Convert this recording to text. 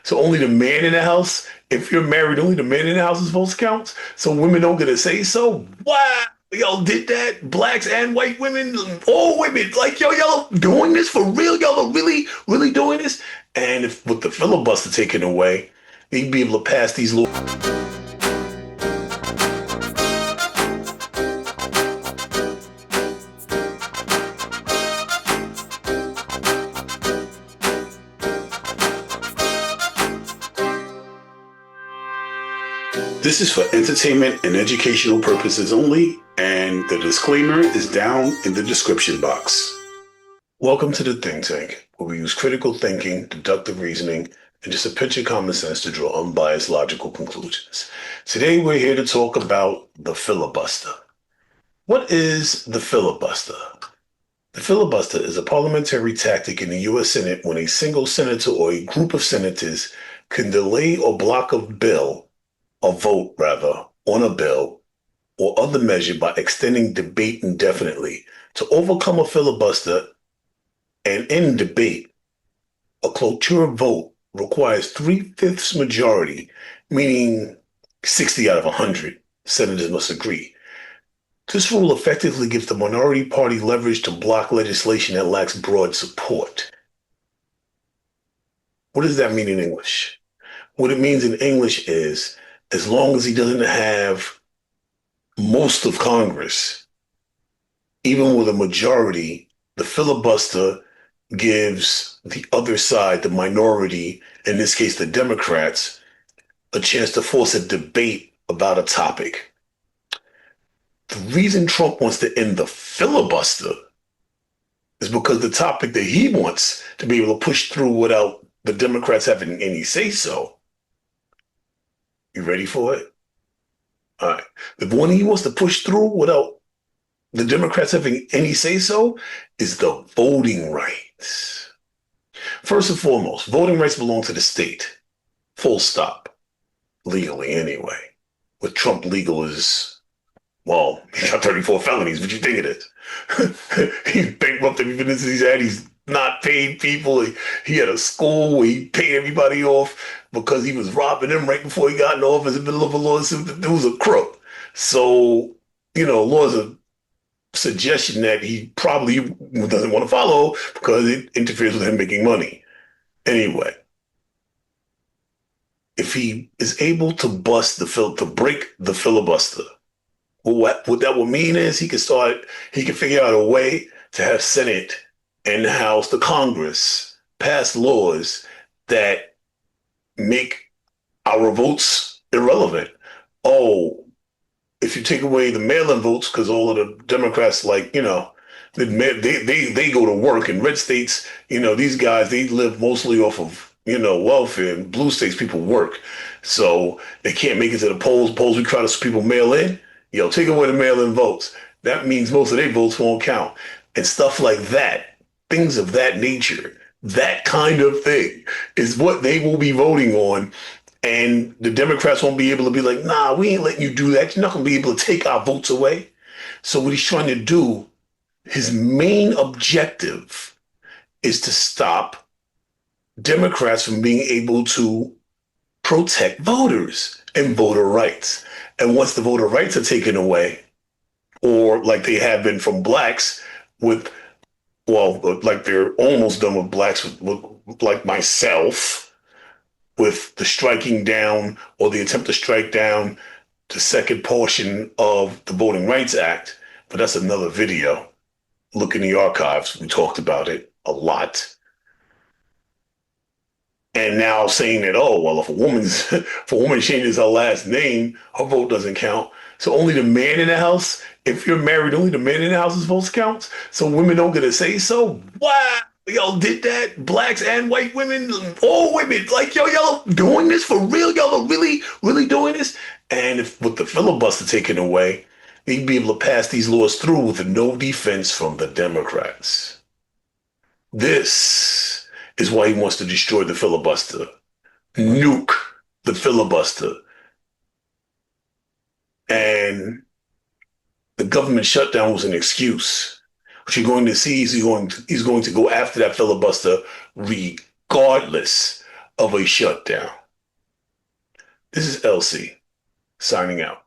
So only the man in the house, if you're married, only the man in the house's votes count. So women don't get to say so. Wow. Y'all did that? Blacks and white women, all women, like y'all doing this for real? Y'all are really, really doing this? And if with the filibuster taken away, they'd be able to pass these laws. This is for entertainment and educational purposes only, and the disclaimer is down in the description box. Welcome to the Think Tank, where we use critical thinking, deductive reasoning, and just a pinch of common sense to draw unbiased logical conclusions. Today we're here to talk about the filibuster. What is the filibuster? The filibuster is a parliamentary tactic in the U.S. Senate when a single senator or a group of senators can delay or block a vote on a bill or other measure by extending debate indefinitely. To overcome a filibuster and end debate, a cloture vote requires 3/5 majority, meaning 60 out of 100 senators must agree. This rule effectively gives the minority party leverage to block legislation that lacks broad support. What does that mean in English? What it means in English is, as long as he doesn't have most of Congress, even with a majority, the filibuster gives the other side, the minority, in this case the Democrats, a chance to force a debate about a topic. The reason Trump wants to end the filibuster is because the topic that he wants to be able to push through without the Democrats having any say-so. You ready for it? All right. The one he wants to push through without the Democrats having any say-so is the voting rights. First and foremost, voting rights belong to the state. Full stop. Legally, anyway. With Trump, legal is, well, he got 34 felonies. What you think it is? He's bankrupted businesses he's not paid people. He had a school where he paid everybody off because he was robbing them right before he got in office in the middle of a lawsuit. The dude was a crook. So, law is a suggestion that he probably doesn't want to follow because it interferes with him making money. Anyway, if he is able to break the filibuster, what that would mean is he can figure out a way to have Senate and the House, the Congress, pass laws that make our votes irrelevant. Oh, if you take away the mail-in votes, because all of the Democrats, they go to work in red states. These guys, they live mostly off of welfare. In blue states, people work, so they can't make it to the polls. Polls require people mail in. Take away the mail-in votes. That means most of their votes won't count, and stuff like that. Things of that nature, that kind of thing is what they will be voting on. And the Democrats won't be able to be like, nah, we ain't letting you do that. You're not going to be able to take our votes away. So what he's trying to do, his main objective is to stop Democrats from being able to protect voters and voter rights. And once the voter rights are taken away, or like they have been from blacks like they're almost done with blacks, with like myself, with the striking down or the attempt to strike down the second portion of the Voting Rights Act. But that's another video. Look in the archives. We talked about it a lot. And now saying that, if a woman changes her last name, her vote doesn't count. So only the man in the house, if you're married, only the man in the house's votes count. So women don't get to say so. Wow. Y'all did that? Blacks and white women, all women, like y'all doing this for real? Y'all are really, really doing this? And if with the filibuster taken away, they'd be able to pass these laws through with no defense from the Democrats. This is why he wants to destroy the filibuster. Nuke the filibuster. And the government shutdown was an excuse. What you're going to see is he's going to go after that filibuster regardless of a shutdown. This is LC signing out.